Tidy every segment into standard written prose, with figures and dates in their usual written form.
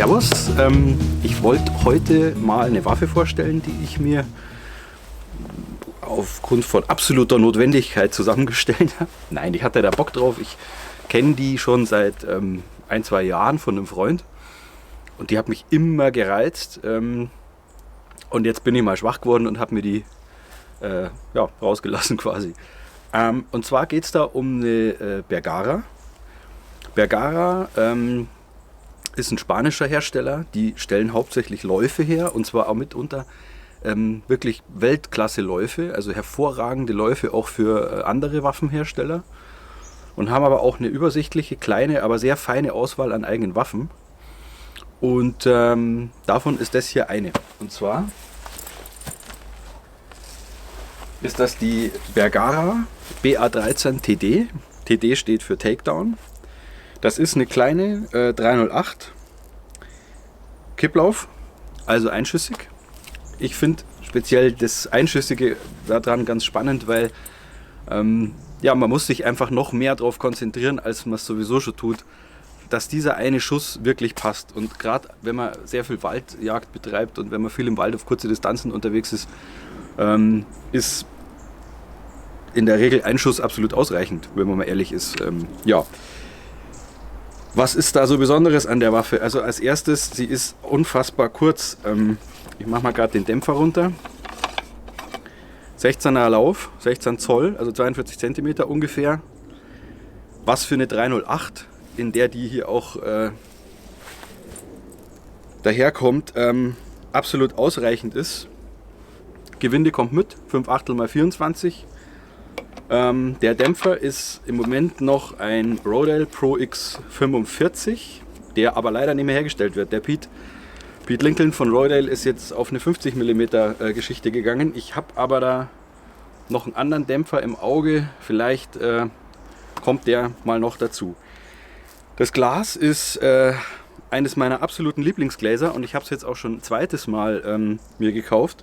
Servus, ich wollte heute mal eine Waffe vorstellen, die ich mir aufgrund von absoluter Notwendigkeit zusammengestellt habe. Nein, ich hatte da Bock drauf. Ich kenne die schon seit 1-2 Jahren von einem Freund und die hat mich immer gereizt. Und jetzt bin ich mal schwach geworden und habe mir die rausgelassen quasi. Und zwar geht es da um eine Bergara. Bergara ist ein spanischer Hersteller, die stellen hauptsächlich Läufe her und zwar auch mitunter wirklich Weltklasse-Läufe, also hervorragende Läufe auch für andere Waffenhersteller und haben aber auch eine übersichtliche, kleine, aber sehr feine Auswahl an eigenen Waffen. Und davon ist das hier eine. Und zwar ist das die Bergara BA13 TD. TD steht für Takedown. Das ist eine kleine 308 Kipplauf, also einschüssig. Ich finde speziell das Einschüssige daran ganz spannend, weil man muss sich einfach noch mehr darauf konzentrieren, als man es sowieso schon tut, dass dieser eine Schuss wirklich passt. Und gerade wenn man sehr viel Waldjagd betreibt und wenn man viel im Wald auf kurze Distanzen unterwegs ist, ist in der Regel ein Schuss absolut ausreichend, wenn man mal ehrlich ist. Was ist da so Besonderes an der Waffe? Also als erstes, sie ist unfassbar kurz. Ich mache mal gerade den Dämpfer runter. 16er Lauf, 16 Zoll, also 42 cm ungefähr. Was für eine 308, in der die hier auch daherkommt, absolut ausreichend ist. Gewinde kommt mit, 5/8 x 24. Der Dämpfer ist im Moment noch ein Rodale Pro X45, der aber leider nicht mehr hergestellt wird. Der Pete Lincoln von Rodale ist jetzt auf eine 50 mm Geschichte gegangen. Ich habe aber da noch einen anderen Dämpfer im Auge, vielleicht kommt der mal noch dazu. Das Glas ist eines meiner absoluten Lieblingsgläser und ich habe es jetzt auch schon ein zweites Mal mir gekauft.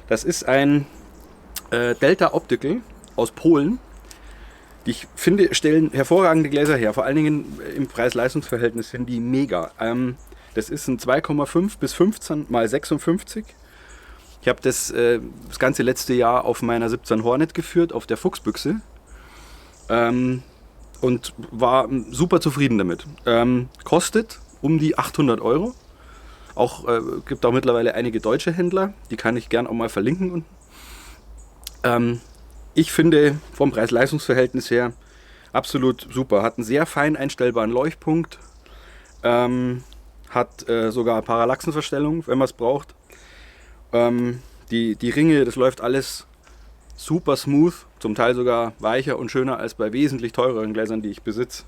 Das ist ein Delta Optical aus Polen. Die ich finde, stellen hervorragende Gläser her. Vor allen Dingen im Preis-Leistungs-Verhältnis sind die mega. Das ist ein 2,5 bis 15 x 56. Ich habe das ganze letzte Jahr auf meiner 17 Hornet geführt, auf der Fuchsbüchse. Und war super zufrieden damit. Kostet um die 800 Euro. Gibt auch mittlerweile einige deutsche Händler. Die kann ich gern auch mal verlinken unten. Ich finde vom Preis-Leistungs-Verhältnis her absolut super. Hat einen sehr fein einstellbaren Leuchtpunkt. Hat sogar Parallaxenverstellung, wenn man es braucht. Die Ringe, das läuft alles super smooth. Zum Teil sogar weicher und schöner als bei wesentlich teureren Gläsern, die ich besitze.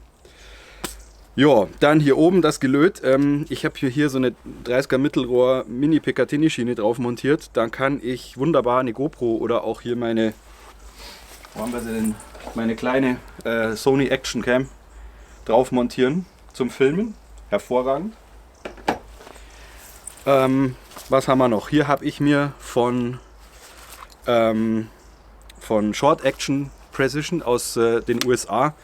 Ja, dann hier oben das Gelöt. Ich habe hier so eine 30er Mittelrohr Mini Picatinny Schiene drauf montiert. Da kann ich wunderbar eine GoPro oder auch hier meine kleine Sony Action Cam drauf montieren zum Filmen. Hervorragend. Was haben wir noch? Hier habe ich mir von Short Action Precision aus den USA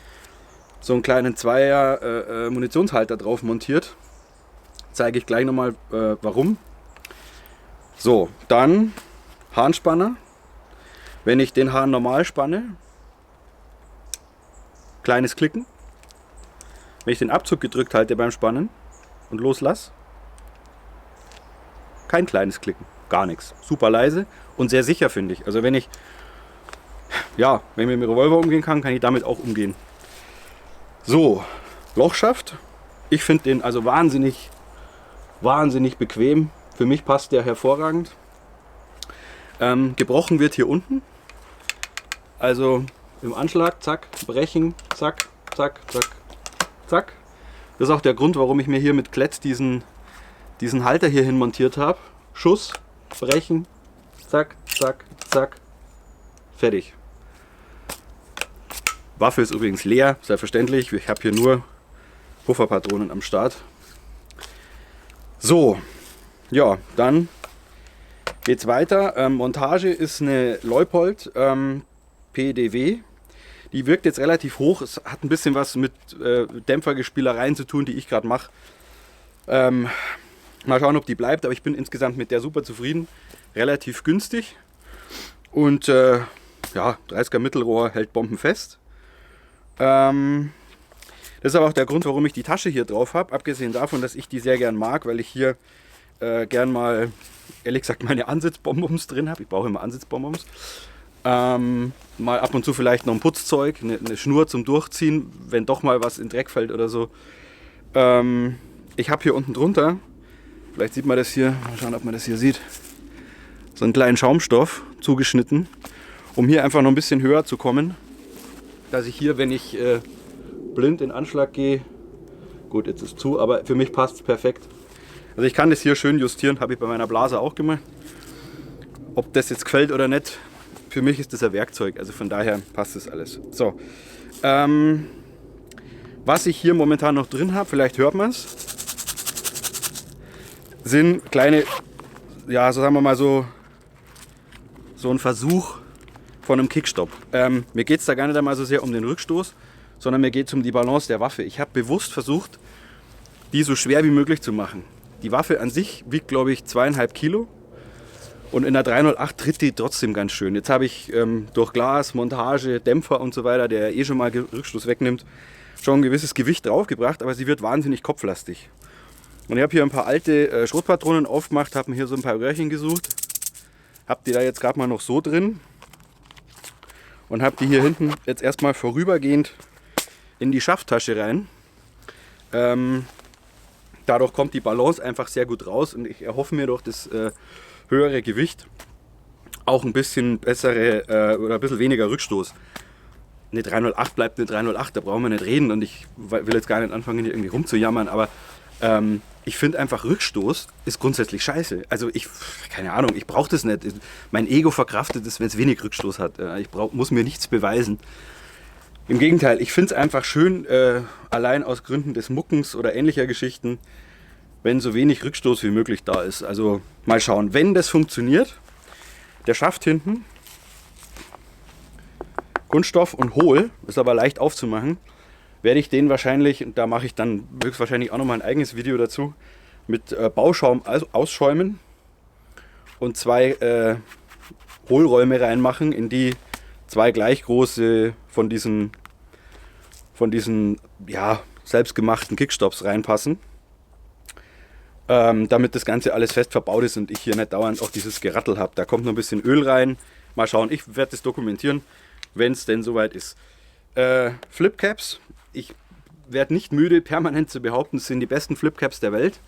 so einen kleinen 2er Munitionshalter drauf montiert. Zeige ich gleich nochmal warum. So, dann Hahnspanner. Wenn ich den Hahn normal spanne, kleines Klicken. Wenn ich den Abzug gedrückt halte beim Spannen und loslasse, kein kleines Klicken, gar nichts. Super leise und sehr sicher, finde ich. Also wenn ich mit dem Revolver umgehen kann ich damit auch umgehen. So, Lochschaft. Ich finde den also wahnsinnig bequem. Für mich passt der hervorragend. Gebrochen wird hier unten. Also im Anschlag, zack, brechen, zack, zack, zack, zack. Das ist auch der Grund, warum ich mir hier mit Klett diesen Halter hier hin montiert habe. Schuss, brechen, zack, zack, zack, fertig. Waffe ist übrigens leer, selbstverständlich. Ich habe hier nur Pufferpatronen am Start. So, ja, dann geht's weiter. Montage ist eine Leupold PDW. Die wirkt jetzt relativ hoch. Es hat ein bisschen was mit Dämpfergespielereien zu tun, die ich gerade mache. Mal schauen, ob die bleibt, aber ich bin insgesamt mit der super zufrieden. Relativ günstig und ja, 30er Mittelrohr hält bombenfest. Das ist aber auch der Grund, warum ich die Tasche hier drauf habe, abgesehen davon, dass ich die sehr gern mag, weil ich hier gern mal, ehrlich gesagt, meine Ansitzbonbons drin habe. Ich brauche immer Ansitzbonbons. Mal ab und zu vielleicht noch ein Putzzeug, eine Schnur zum Durchziehen, wenn doch mal was in Dreck fällt oder so. Ich habe hier unten drunter, vielleicht sieht man das hier, mal schauen, ob man das hier sieht, so einen kleinen Schaumstoff zugeschnitten, um hier einfach noch ein bisschen höher zu kommen, dass ich hier, wenn ich blind in Anschlag gehe, gut, jetzt ist zu, aber für mich passt es perfekt. Also ich kann das hier schön justieren, habe ich bei meiner Blase auch gemacht. Ob das jetzt gefällt oder nicht, für mich ist das ein Werkzeug, also von daher passt das alles. So, was ich hier momentan noch drin habe, vielleicht hört man es, sind kleine, ja, so sagen wir mal so ein Versuch von einem Kickstop. Mir geht es da gar nicht einmal so sehr um den Rückstoß, sondern mir geht es um die Balance der Waffe. Ich habe bewusst versucht, die so schwer wie möglich zu machen. Die Waffe an sich wiegt, glaube ich, 2,5 Kilo und in der 308 tritt die trotzdem ganz schön. Jetzt habe ich durch Glas, Montage, Dämpfer und so weiter, der schon mal Rückstoß wegnimmt, schon ein gewisses Gewicht draufgebracht, aber sie wird wahnsinnig kopflastig. Und ich habe hier ein paar alte Schrotpatronen aufgemacht, habe mir hier so ein paar Röhrchen gesucht, habe die da jetzt gerade mal noch so drin und habe die hier hinten jetzt erstmal vorübergehend in die Schafttasche rein. Dadurch kommt die Balance einfach sehr gut raus und ich erhoffe mir durch das höhere Gewicht auch ein bisschen bessere oder ein bisschen weniger Rückstoß. Eine 308 bleibt eine 308, da brauchen wir nicht reden und ich will jetzt gar nicht anfangen, hier irgendwie rumzujammern, aber ich finde einfach, Rückstoß ist grundsätzlich scheiße. Also keine Ahnung, ich brauche das nicht. Mein Ego verkraftet es, wenn es wenig Rückstoß hat. Muss mir nichts beweisen. Im Gegenteil, ich finde es einfach schön, allein aus Gründen des Muckens oder ähnlicher Geschichten, wenn so wenig Rückstoß wie möglich da ist. Also mal schauen, wenn das funktioniert, der Schaft hinten, Kunststoff und hohl, ist aber leicht aufzumachen, werde ich den wahrscheinlich, und da mache ich dann höchstwahrscheinlich auch nochmal ein eigenes Video dazu, mit Bauschaum ausschäumen und 2 Hohlräume reinmachen, in die 2 gleich große von diesen ja, selbstgemachten Kickstops reinpassen, damit das Ganze alles fest verbaut ist und ich hier nicht dauernd auch dieses Gerattel habe. Da kommt noch ein bisschen Öl rein. Mal schauen, ich werde das dokumentieren, wenn es denn soweit ist. Flipcaps. Ich werde nicht müde, permanent zu behaupten, es sind die besten Flipcaps der Welt.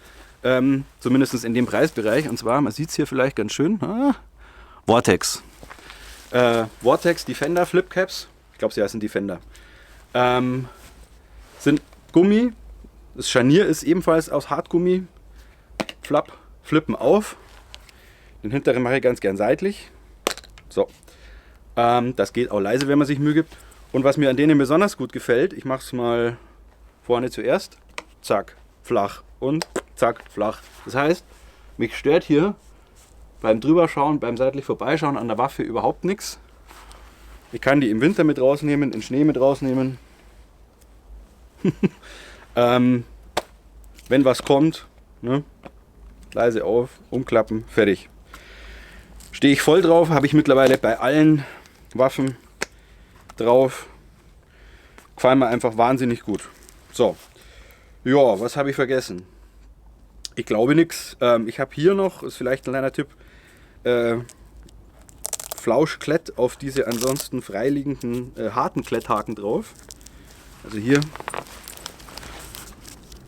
Zumindest in dem Preisbereich. Und zwar, man sieht es hier vielleicht ganz schön, Vortex. Vortex Defender Flipcaps. Ich glaube, sie heißen Defender. Sind Gummi. Das Scharnier ist ebenfalls aus Hartgummi. Flippen auf. Den hinteren mache ich ganz gern seitlich. So. Das geht auch leise, wenn man sich Mühe gibt. Und was mir an denen besonders gut gefällt, ich mache es mal vorne zuerst, zack, flach und zack, flach. Das heißt, mich stört hier beim Drüberschauen, beim seitlich Vorbeischauen an der Waffe überhaupt nichts. Ich kann die im Winter mit rausnehmen, in Schnee mit rausnehmen. Wenn was kommt, ne, leise auf, umklappen, fertig. Stehe ich voll drauf, habe ich mittlerweile bei allen Waffen drauf. Gefallen mir einfach wahnsinnig gut. So, ja, was habe ich vergessen? Ich glaube nichts. Ich habe hier noch, ist vielleicht ein kleiner Tipp, Flauschklett auf diese ansonsten freiliegenden harten Kletthaken drauf. Also hier.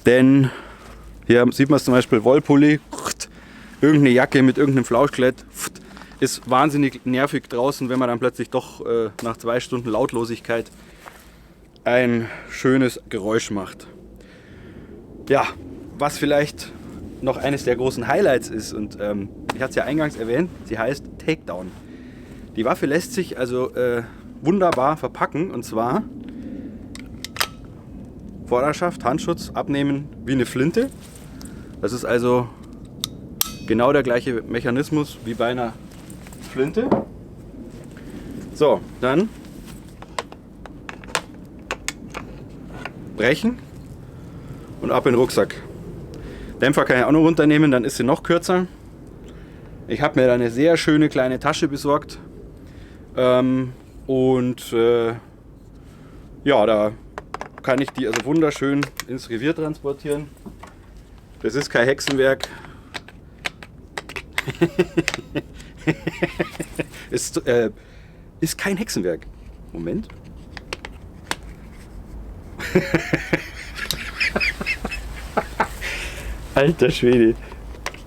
Denn hier sieht man es zum Beispiel, Wollpulli, irgendeine Jacke mit irgendeinem Flauschklett. Ist wahnsinnig nervig draußen, wenn man dann plötzlich doch nach 2 Stunden Lautlosigkeit ein schönes Geräusch macht. Ja, was vielleicht noch eines der großen Highlights ist, und ich hatte es ja eingangs erwähnt, sie heißt Takedown. Die Waffe lässt sich also wunderbar verpacken, und zwar Vorderschaft, Handschutz abnehmen wie eine Flinte. Das ist also genau der gleiche Mechanismus wie bei einer Flinte. So, dann brechen und ab in den Rucksack. Dämpfer kann ich auch noch runternehmen, dann ist sie noch kürzer. Ich habe mir da eine sehr schöne kleine Tasche besorgt. Ja, da kann ich die also wunderschön ins Revier transportieren. Das ist kein Hexenwerk. Ist kein Hexenwerk. Moment. Alter Schwede.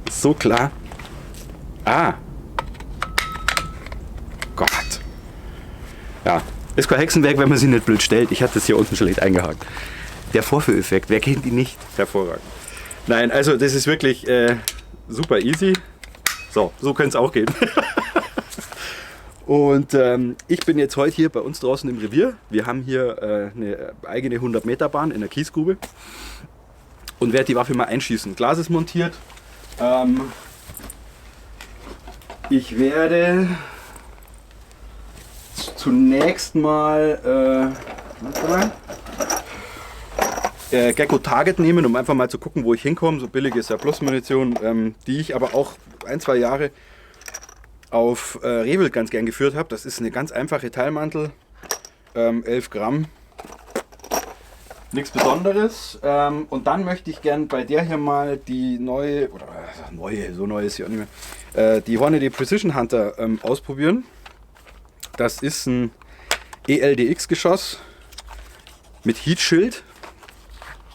So klar. Ah. Gott. Ja. Ist kein Hexenwerk, wenn man sie nicht blöd stellt. Ich hatte das hier unten schlecht eingehakt. Der Vorführeffekt, wer kennt ihn nicht? Hervorragend. Nein, also das ist wirklich super easy. So könnte es auch gehen. Und ich bin jetzt heute hier bei uns draußen im Revier. Wir haben hier eine eigene 100-Meter-Bahn in der Kiesgrube. Und werde die Waffe mal einschießen. Glas ist montiert. Ich werde zunächst mal Gecko Target nehmen, um einfach mal zu gucken, wo ich hinkomme. So billige Surplus-Munition, die ich aber auch 1-2 Jahre auf Rehwild ganz gern geführt habe. Das ist eine ganz einfache Teilmantel, 11 Gramm. Nichts Besonderes. Und dann möchte ich gern bei der hier mal die neue, so neu ist sie auch nicht mehr, die Hornady Precision Hunter ausprobieren. Das ist ein ELDX-Geschoss mit Heatschild,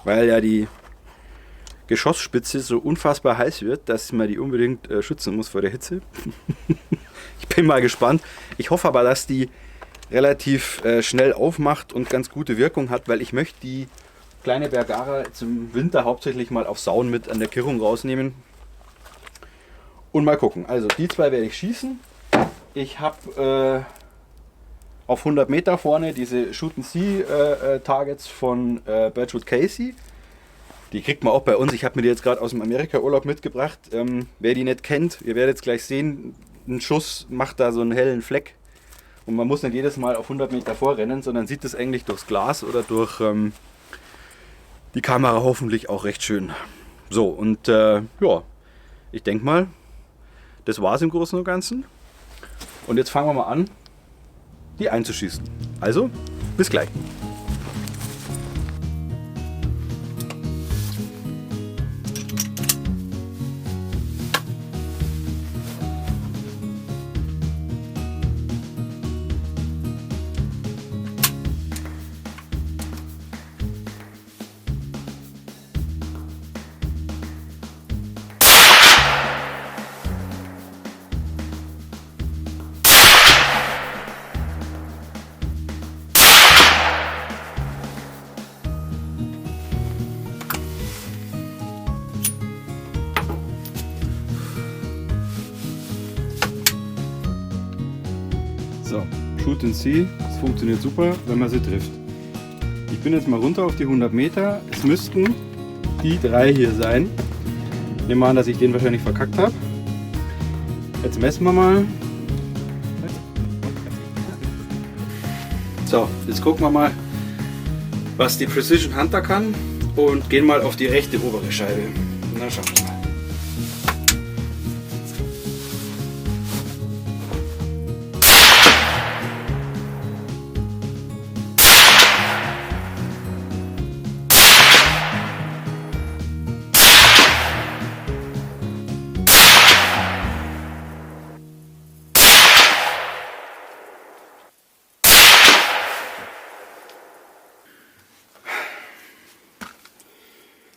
weil ja die Geschossspitze so unfassbar heiß wird, dass man die unbedingt schützen muss vor der Hitze. Ich bin mal gespannt. Ich hoffe aber, dass die relativ schnell aufmacht und ganz gute Wirkung hat, weil ich möchte die kleine Bergara zum Winter hauptsächlich mal auf Sauen mit an der Kirrung rausnehmen und mal gucken. Also die zwei werde ich schießen. Ich habe auf 100 Meter vorne diese Shoot-and-See Targets von Birchwood Casey. Die kriegt man auch bei uns. Ich habe mir die jetzt gerade aus dem Amerika-Urlaub mitgebracht. Wer die nicht kennt, ihr werdet es gleich sehen, ein Schuss macht da so einen hellen Fleck. Und man muss nicht jedes Mal auf 100 Meter vorrennen, sondern sieht das eigentlich durchs Glas oder durch die Kamera hoffentlich auch recht schön. So, und ja, ich denke mal, das war es im Großen und Ganzen. Und jetzt fangen wir mal an, die einzuschießen. Also, bis gleich. So, Shoot and See, das funktioniert super, wenn man sie trifft. Ich bin jetzt mal runter auf die 100 Meter. Es müssten die 3 hier sein. Ich nehme an, dass ich den wahrscheinlich verkackt habe. Jetzt messen wir mal. So, jetzt gucken wir mal, was die Precision Hunter kann und gehen mal auf die rechte obere Scheibe. Na, schauen wir mal.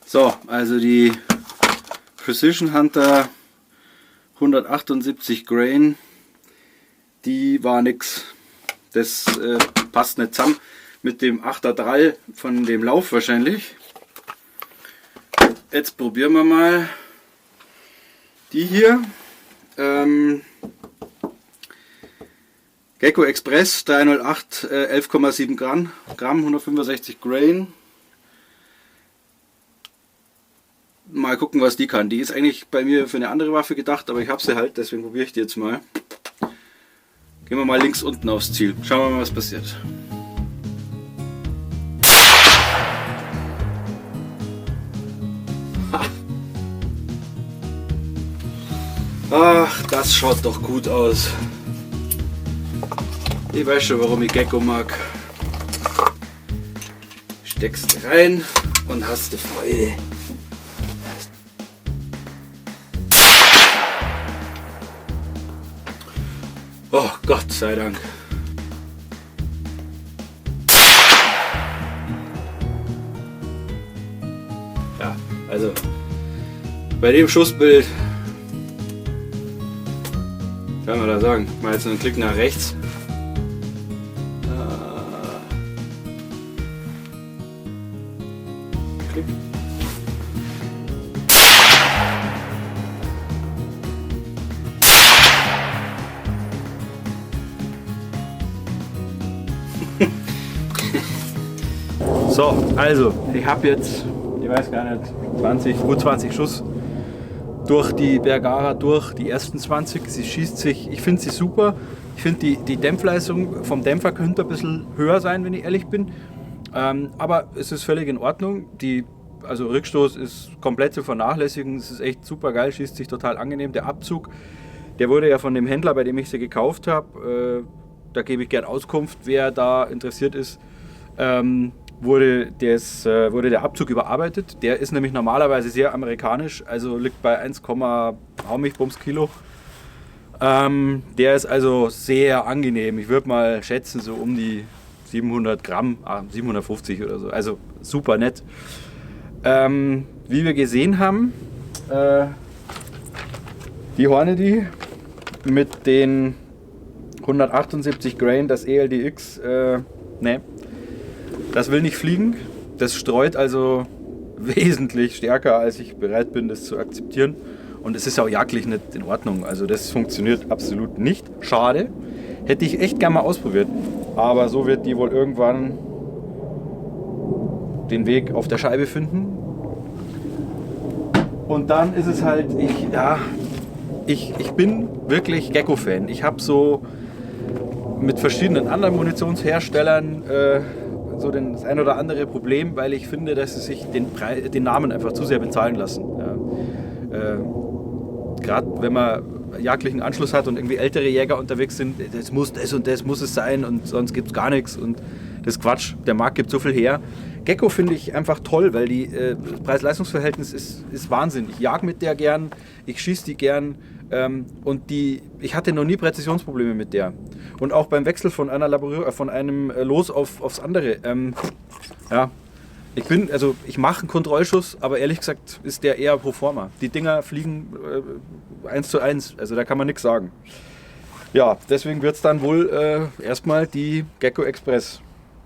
So, also die Precision Hunter 178 Grain, die war nix. Das passt nicht zusammen mit dem 8er Drall von dem Lauf wahrscheinlich. Jetzt probieren wir mal die hier. Gecko Express 308 11,7 Gramm, 165 Grain. Mal gucken, was die kann. Die ist eigentlich bei mir für eine andere Waffe gedacht, aber ich habe sie halt, deswegen probiere ich die jetzt mal. Gehen wir mal links unten aufs Ziel. Schauen wir mal, was passiert. Ha. Ach, das schaut doch gut aus. Ich weiß schon, warum ich Gecko mag. Steckst rein und hast die Freude. Oh Gott sei Dank. Ja, also bei dem Schussbild, kann man da sagen, mal jetzt einen Klick nach rechts. Klick. So, also ich habe jetzt, ich weiß gar nicht, gut 20 Schuss durch die Bergara durch, die ersten 20. Sie schießt sich, ich finde sie super. Ich finde die Dämpfleistung vom Dämpfer könnte ein bisschen höher sein, wenn ich ehrlich bin. Aber es ist völlig in Ordnung. Also Rückstoß ist komplett zu vernachlässigen. Es ist echt super geil, schießt sich total angenehm. Der Abzug, der wurde ja von dem Händler, bei dem ich sie gekauft habe, da gebe ich gern Auskunft, wer da interessiert ist. Wurde der Abzug überarbeitet. Der ist nämlich normalerweise sehr amerikanisch, also liegt bei 1, Bums Kilo. Der ist also sehr angenehm. Ich würde mal schätzen, so um die 700 Gramm, 750 oder so. Also super nett. Wie wir gesehen haben, die Hornady mit den 178 Grain, das ELDX, ne. Das will nicht fliegen, das streut also wesentlich stärker, als ich bereit bin, das zu akzeptieren. Und es ist auch jagdlich nicht in Ordnung, also das funktioniert absolut nicht. Schade, hätte ich echt gerne mal ausprobiert. Aber so wird die wohl irgendwann den Weg auf der Scheibe finden. Und dann ist es halt, ich bin wirklich Gecko-Fan. Ich habe so mit verschiedenen anderen Munitionsherstellern so das ein oder andere Problem, weil ich finde, dass sie sich den Namen einfach zu sehr bezahlen lassen. Ja. Gerade wenn man jagdlichen Anschluss hat und irgendwie ältere Jäger unterwegs sind, das muss es sein und sonst gibt es gar nichts und das ist Quatsch, der Markt gibt so viel her. Gecko finde ich einfach toll, weil das Preis-Leistungs-Verhältnis ist Wahnsinn. Ich jag mit der gern, ich schieße die gern und ich hatte noch nie Präzisionsprobleme mit der. Und auch beim Wechsel von einem Los aufs andere. Ich mache einen Kontrollschuss, aber ehrlich gesagt ist der eher pro forma. Die Dinger fliegen 1:1, also da kann man nichts sagen. Ja, deswegen wird es dann wohl erstmal die Gecko Express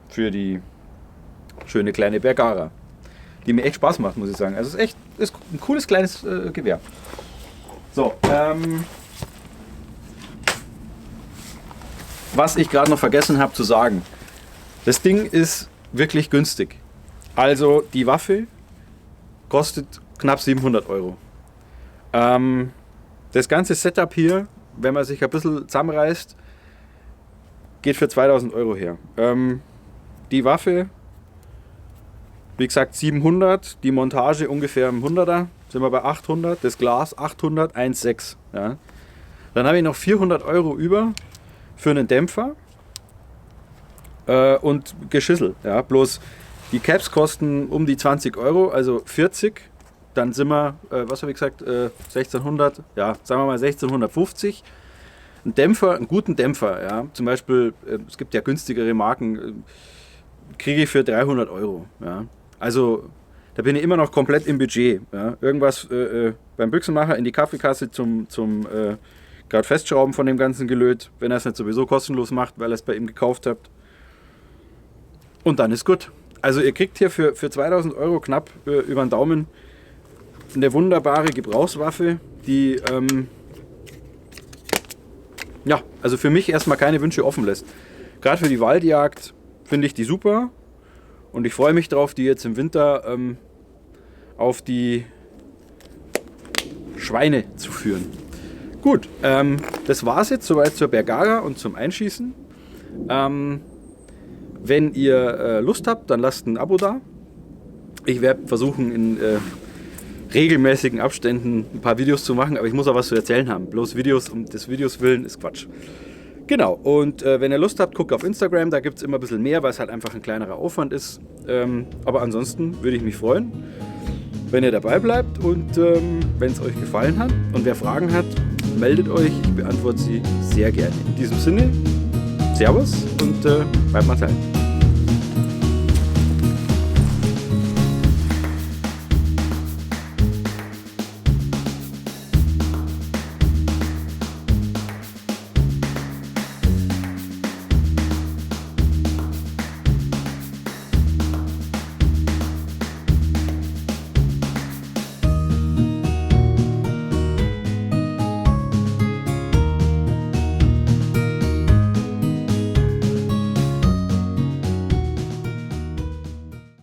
für die schöne kleine Bergara, die mir echt Spaß macht, muss ich sagen. Also es ist ein cooles kleines Gewehr. So, was ich gerade noch vergessen habe zu sagen. Das Ding ist wirklich günstig. Also die Waffe kostet knapp 700 Euro. Das ganze Setup hier, wenn man sich ein bisschen zusammenreißt, geht für 2000 Euro her. Die Waffe, wie gesagt 700, die Montage ungefähr im 100er, sind wir bei 800, das Glas 800, 1,6. Ja. Dann habe ich noch 400 Euro über für einen Dämpfer und Geschissel. Ja. Bloß die Caps kosten um die 20 Euro, also 40. Dann sind wir, was habe ich gesagt, 1600, ja, sagen wir mal 1650. Ein Dämpfer, einen guten Dämpfer, ja, zum Beispiel, es gibt ja günstigere Marken, kriege ich für 300 Euro. Ja. Also da bin ich immer noch komplett im Budget. Ja. Irgendwas beim Büchsenmacher in die Kaffeekasse zum gerade Festschrauben von dem ganzen Gelöt, wenn er es nicht sowieso kostenlos macht, weil ihr es bei ihm gekauft habt. Und dann ist gut. Also ihr kriegt hier für 2000 Euro knapp über den Daumen eine wunderbare Gebrauchswaffe, die also für mich erstmal keine Wünsche offen lässt. Gerade für die Waldjagd finde ich die super und ich freue mich drauf, die jetzt im Winter auf die Schweine zu führen. Gut, das war es jetzt soweit zur Bergara und zum Einschießen. Wenn ihr Lust habt, dann lasst ein Abo da. Ich werde versuchen, in regelmäßigen Abständen ein paar Videos zu machen, aber ich muss auch was zu erzählen haben. Bloß Videos um des Videos willen ist Quatsch. Genau, und wenn ihr Lust habt, guckt auf Instagram, da gibt es immer ein bisschen mehr, weil es halt einfach ein kleinerer Aufwand ist. Aber ansonsten würde ich mich freuen, wenn ihr dabei bleibt und wenn es euch gefallen hat. Und wer Fragen hat, meldet euch, ich beantworte sie sehr gerne. In diesem Sinne, Servus und bleibt mal sein.